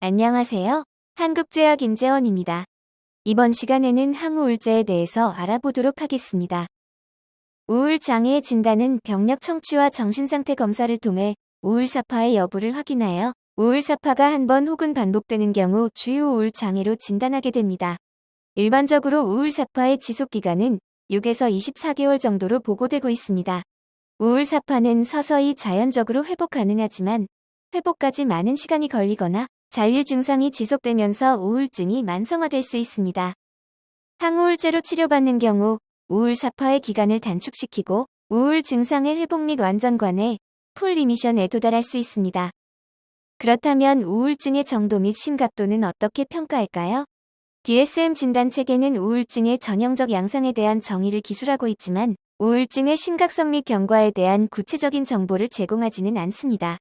안녕하세요. 한국제약 임재원입니다. 이번 시간에는 항우울제에 대해서 알아보도록 하겠습니다. 우울장애 진단은 병력 청취와 정신상태 검사를 통해 우울사파의 여부를 확인하여 우울사파가 한 번 혹은 반복되는 경우 주요 우울장애로 진단하게 됩니다. 일반적으로 우울사파의 지속기간은 6에서 24개월 정도로 보고되고 있습니다. 우울사파는 서서히 자연적으로 회복 가능하지만 회복까지 많은 시간이 걸리거나 잔류 증상이 지속되면서 우울증이 만성화될 수 있습니다. 항우울제로 치료받는 경우 우울사파의 기간을 단축시키고 우울 증상의 회복 및 완전관해 풀 리미션에 도달할 수 있습니다. 그렇다면 우울증의 정도 및 심각도는 어떻게 평가할까요? DSM 진단체계는 우울증의 전형적 양상에 대한 정의를 기술하고 있지만 우울증의 심각성 및 경과에 대한 구체적인 정보를 제공하지는 않습니다.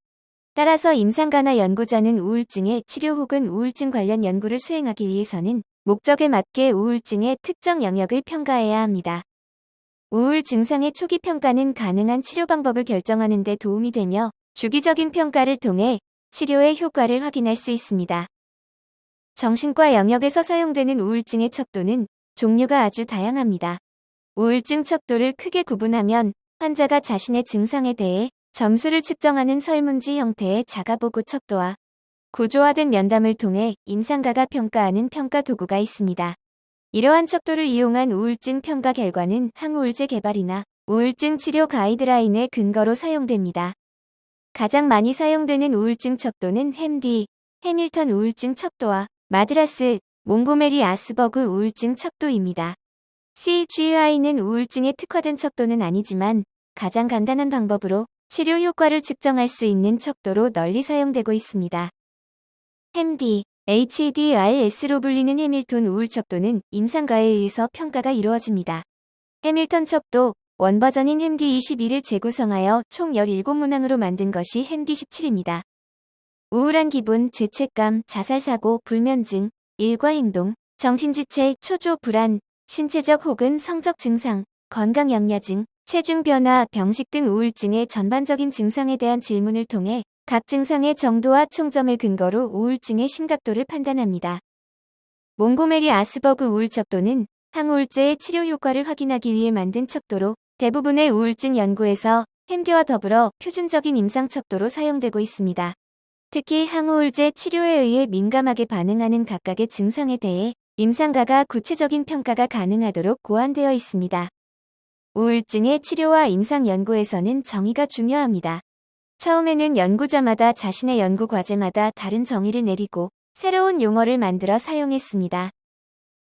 따라서 임상가나 연구자는 우울증의 치료 혹은 우울증 관련 연구를 수행하기 위해서는 목적에 맞게 우울증의 특정 영역을 평가해야 합니다. 우울 증상의 초기 평가는 가능한 치료 방법을 결정하는 데 도움이 되며 주기적인 평가를 통해 치료의 효과를 확인할 수 있습니다. 정신과 영역에서 사용되는 우울증의 척도는 종류가 아주 다양합니다. 우울증 척도를 크게 구분하면 환자가 자신의 증상에 대해 점수를 측정하는 설문지 형태의 자가보고 척도와 구조화된 면담을 통해 임상가가 평가하는 평가 도구가 있습니다. 이러한 척도를 이용한 우울증 평가 결과는 항우울제 개발이나 우울증 치료 가이드라인의 근거로 사용됩니다. 가장 많이 사용되는 우울증 척도는 햄디, 해밀턴 우울증 척도와 마드라스, 몽고메리 아스버그 우울증 척도입니다. CGI는 우울증에 특화된 척도는 아니지만 가장 간단한 방법으로 치료 효과를 측정할 수 있는 척도로 널리 사용되고 있습니다. 햄디, HDRS로 불리는 해밀턴 우울 척도는 임상가에 의해서 평가가 이루어집니다. 해밀턴 척도, 원버전인 햄디 21을 재구성하여 총 17문항으로 만든 것이 햄디 17입니다. 우울한 기분, 죄책감, 자살사고, 불면증, 일과 행동, 정신지체, 초조 불안, 신체적 혹은 성적 증상, 건강영야증, 체중 변화, 병식 등 우울증의 전반적인 증상에 대한 질문을 통해 각 증상의 정도와 총점을 근거로 우울증의 심각도를 판단합니다. 몽고메리 아스버그 우울 척도는 항우울제의 치료 효과를 확인하기 위해 만든 척도로 대부분의 우울증 연구에서 햄디와 더불어 표준적인 임상 척도로 사용되고 있습니다. 특히 항우울제 치료에 의해 민감하게 반응하는 각각의 증상에 대해 임상가가 구체적인 평가가 가능하도록 고안되어 있습니다. 우울증의 치료와 임상 연구에서는 정의가 중요합니다. 처음에는 연구자마다 자신의 연구 과제마다 다른 정의를 내리고 새로운 용어를 만들어 사용했습니다.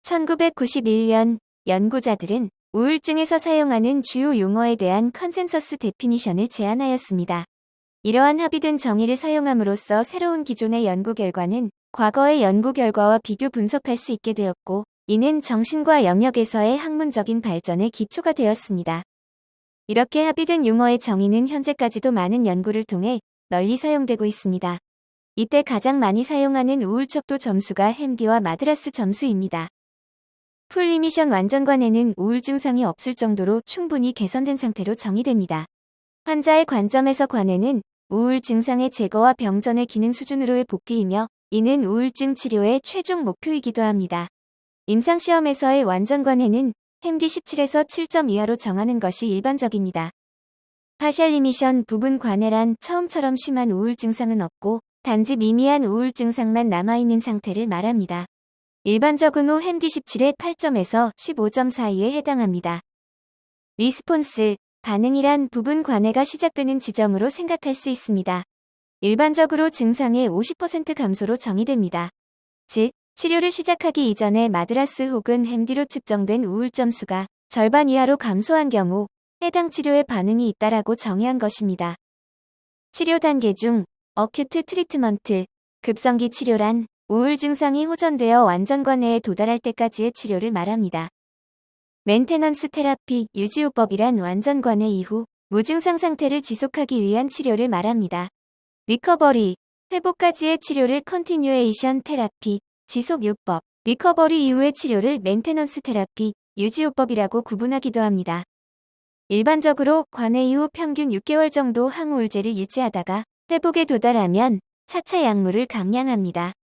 1991년 연구자들은 우울증에서 사용하는 주요 용어에 대한 컨센서스 데피니션을 제안하였습니다. 이러한 합의된 정의를 사용함으로써 새로운 기존의 연구 결과는 과거의 연구 결과와 비교 분석할 수 있게 되었고, 이는 정신과 영역에서의 학문적인 발전의 기초가 되었습니다. 이렇게 합의된 용어의 정의는 현재까지도 많은 연구를 통해 널리 사용되고 있습니다. 이때 가장 많이 사용하는 우울 척도 점수가 햄디와 마드라스 점수입니다. 풀 리미션 완전관해는 우울 증상이 없을 정도로 충분히 개선된 상태로 정의됩니다. 환자의 관점에서 관해는 우울 증상의 제거와 병전의 기능 수준으로의 복귀이며, 이는 우울증 치료의 최종 목표이기도 합니다. 임상시험에서의 완전관해는 햄디 17에서 7점 이하로 정하는 것이 일반적입니다. 파셜 리미션 부분 관해란 처음처럼 심한 우울 증상은 없고 단지 미미한 우울 증상만 남아있는 상태를 말합니다. 일반적으로 햄디 17의 8점에서 15점 사이에 해당합니다. 리스폰스, 반응이란 부분 관해가 시작되는 지점으로 생각할 수 있습니다. 일반적으로 증상의 50% 감소로 정의됩니다. 즉, 치료를 시작하기 이전에 마드라스 혹은 햄디로 측정된 우울점 수가 절반 이하로 감소한 경우 해당 치료에 반응이 있다라고 정의한 것입니다. 치료 단계 중 어큐트 트리트먼트, 급성기 치료란 우울 증상이 호전되어 완전관해에 도달할 때까지의 치료를 말합니다. 멘테넌스 테라피, 유지요법이란 완전관해 이후 무증상 상태를 지속하기 위한 치료를 말합니다. 리커버리, 회복까지의 치료를 컨티뉴에이션 테라피, 지속요법, 리커버리 이후의 치료를 멘테넌스 테라피, 유지요법이라고 구분하기도 합니다. 일반적으로 관해 이후 평균 6개월 정도 항우울제를 유지하다가 회복에 도달하면 차차 약물을 감량합니다.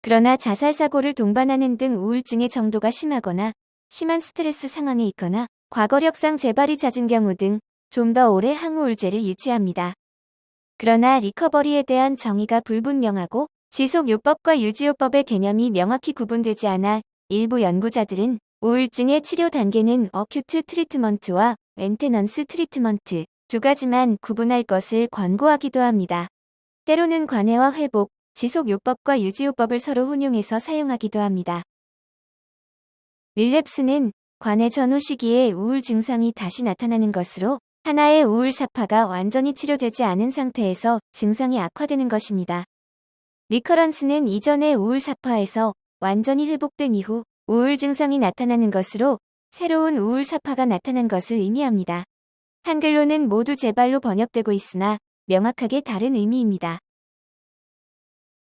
그러나 자살 사고를 동반하는 등 우울증의 정도가 심하거나 심한 스트레스 상황에 있거나 과거력상 재발이 잦은 경우 등 좀 더 오래 항우울제를 유지합니다. 그러나 리커버리에 대한 정의가 불분명하고 지속요법과 유지요법의 개념이 명확히 구분되지 않아 일부 연구자들은 우울증의 치료 단계는 어큐트 트리트먼트와 멘테넌스 트리트먼트 두 가지만 구분할 것을 권고하기도 합니다. 때로는 관해와 회복, 지속요법과 유지요법을 서로 혼용해서 사용하기도 합니다. 릴랩스는 관해 전후 시기에 우울 증상이 다시 나타나는 것으로 하나의 우울 사파가 완전히 치료되지 않은 상태에서 증상이 악화되는 것입니다. 리커런스는 이전의 우울 사파에서 완전히 회복된 이후 우울 증상이 나타나는 것으로 새로운 우울 사파가 나타난 것을 의미합니다. 한글로는 모두 재발로 번역되고 있으나 명확하게 다른 의미입니다.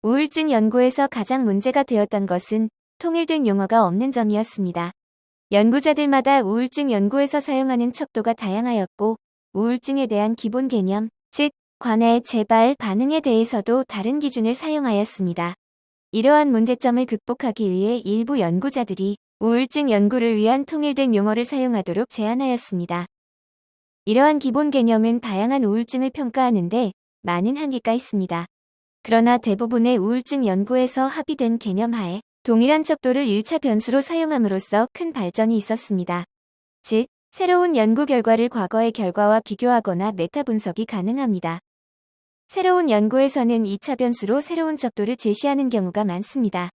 우울증 연구에서 가장 문제가 되었던 것은 통일된 용어가 없는 점이었습니다. 연구자들마다 우울증 연구에서 사용하는 척도가 다양하였고 우울증에 대한 기본 개념, 즉 관해, 재발, 반응에 대해서도 다른 기준을 사용하였습니다. 이러한 문제점을 극복하기 위해 일부 연구자들이 우울증 연구를 위한 통일된 용어를 사용하도록 제안하였습니다. 이러한 기본 개념은 다양한 우울증을 평가하는데 많은 한계가 있습니다. 그러나 대부분의 우울증 연구에서 합의된 개념 하에 동일한 척도를 1차 변수로 사용함으로써 큰 발전이 있었습니다. 즉, 새로운 연구 결과를 과거의 결과와 비교하거나 메타 분석이 가능합니다. 새로운 연구에서는 2차 변수로 새로운 척도를 제시하는 경우가 많습니다.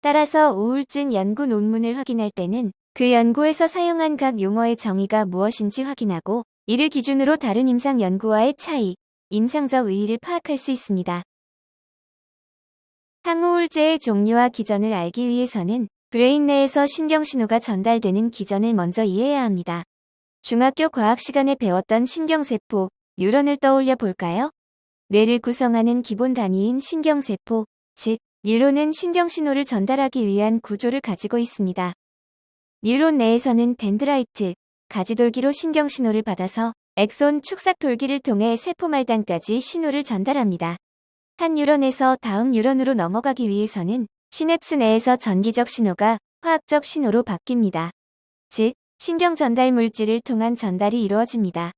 따라서 우울증 연구 논문을 확인할 때는 그 연구에서 사용한 각 용어의 정의가 무엇인지 확인하고 이를 기준으로 다른 임상 연구와의 차이, 임상적 의의를 파악할 수 있습니다. 항우울제의 종류와 기전을 알기 위해서는 브레인 내에서 신경신호가 전달되는 기전을 먼저 이해해야 합니다. 중학교 과학 시간에 배웠던 신경세포, 뉴런을 떠올려 볼까요? 뇌를 구성하는 기본 단위인 신경세포, 즉 뉴런은 신경신호를 전달하기 위한 구조를 가지고 있습니다. 뉴런 내에서는 덴드라이트, 가지돌기로 신경신호를 받아서 엑손 축삭돌기를 통해 세포말단까지 신호를 전달합니다. 한 뉴런에서 다음 뉴런으로 넘어가기 위해서는 시냅스 내에서 전기적 신호가 화학적 신호로 바뀝니다. 즉, 신경 전달 물질을 통한 전달이 이루어집니다.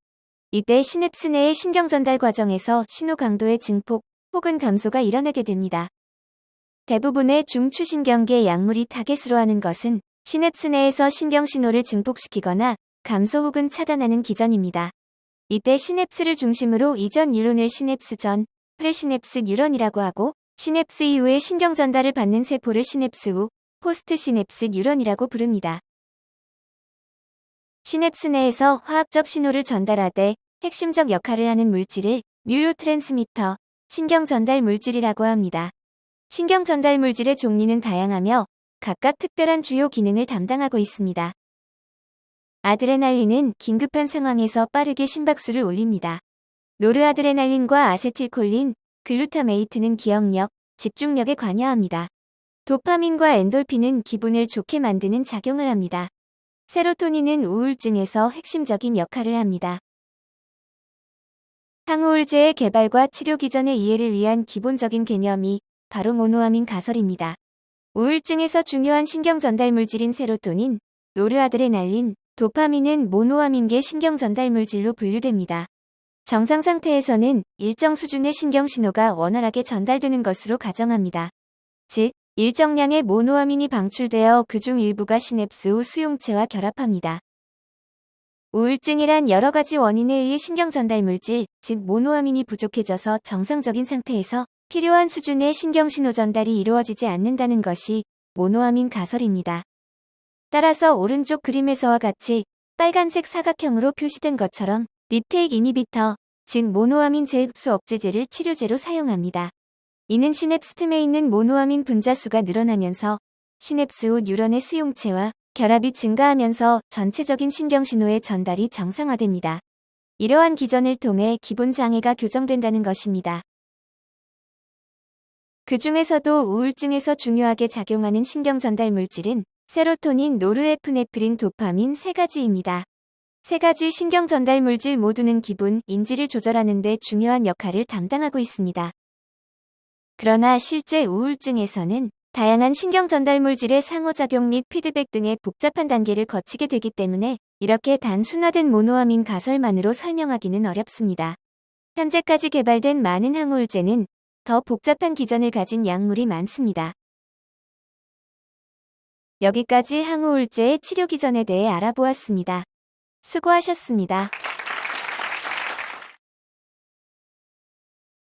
이때 시냅스 내의 신경 전달 과정에서 신호 강도의 증폭 혹은 감소가 일어나게 됩니다. 대부분의 중추신경계 약물이 타겟으로 하는 것은 시냅스 내에서 신경 신호를 증폭시키거나 감소 혹은 차단하는 기전입니다. 이때 시냅스를 중심으로 이전 뉴런을 시냅스 전, 프레시냅스 뉴런이라고 하고 시냅스 이후에 신경 전달을 받는 세포를 시냅스 후, 포스트 시냅스 뉴런이라고 부릅니다. 시냅스 내에서 화학적 신호를 전달하되 핵심적 역할을 하는 물질을 뉴로트랜스미터, 신경 전달 물질이라고 합니다. 신경 전달 물질의 종류는 다양하며 각각 특별한 주요 기능을 담당하고 있습니다. 아드레날린은 긴급한 상황에서 빠르게 심박수를 올립니다. 노르아드레날린과 아세틸콜린, 글루타메이트는 기억력, 집중력에 관여합니다. 도파민과 엔돌핀은 기분을 좋게 만드는 작용을 합니다. 세로토닌은 우울증에서 핵심적인 역할을 합니다. 항우울제의 개발과 치료 기전의 이해를 위한 기본적인 개념이 바로 모노아민 가설입니다. 우울증에서 중요한 신경 전달 물질인 세로토닌, 노르아드레날린, 도파민은 모노아민계 신경 전달 물질로 분류됩니다. 정상 상태에서는 일정 수준의 신경 신호가 원활하게 전달되는 것으로 가정합니다. 즉, 일정량의 모노아민이 방출되어 그중 일부가 시냅스 후 수용체와 결합합니다. 우울증이란 여러 가지 원인에 의해 신경 전달 물질, 즉 모노아민이 부족해져서 정상적인 상태에서 필요한 수준의 신경 신호 전달이 이루어지지 않는다는 것이 모노아민 가설입니다. 따라서 오른쪽 그림에서와 같이 빨간색 사각형으로 표시된 것처럼 립테이크 이니비터, 즉 모노아민 재흡수 억제제를 치료제로 사용합니다. 이는 시냅스틈에 있는 모노아민 분자수가 늘어나면서 시냅스 후 뉴런의 수용체와 결합이 증가하면서 전체적인 신경신호의 전달이 정상화됩니다. 이러한 기전을 통해 기본 장애가 교정된다는 것입니다. 그 중에서도 우울증에서 중요하게 작용하는 신경 전달 물질은 세로토닌, 노르에프네프린, 도파민 세 가지입니다. 세 가지 신경 전달 물질 모두는 기분, 인지를 조절하는 데 중요한 역할을 담당하고 있습니다. 그러나 실제 우울증에서는 다양한 신경 전달 물질의 상호작용 및 피드백 등의 복잡한 단계를 거치게 되기 때문에 이렇게 단순화된 모노아민 가설만으로 설명하기는 어렵습니다. 현재까지 개발된 많은 항우울제는 더 복잡한 기전을 가진 약물이 많습니다. 여기까지 항우울제의 치료 기전에 대해 알아보았습니다. 수고하셨습니다.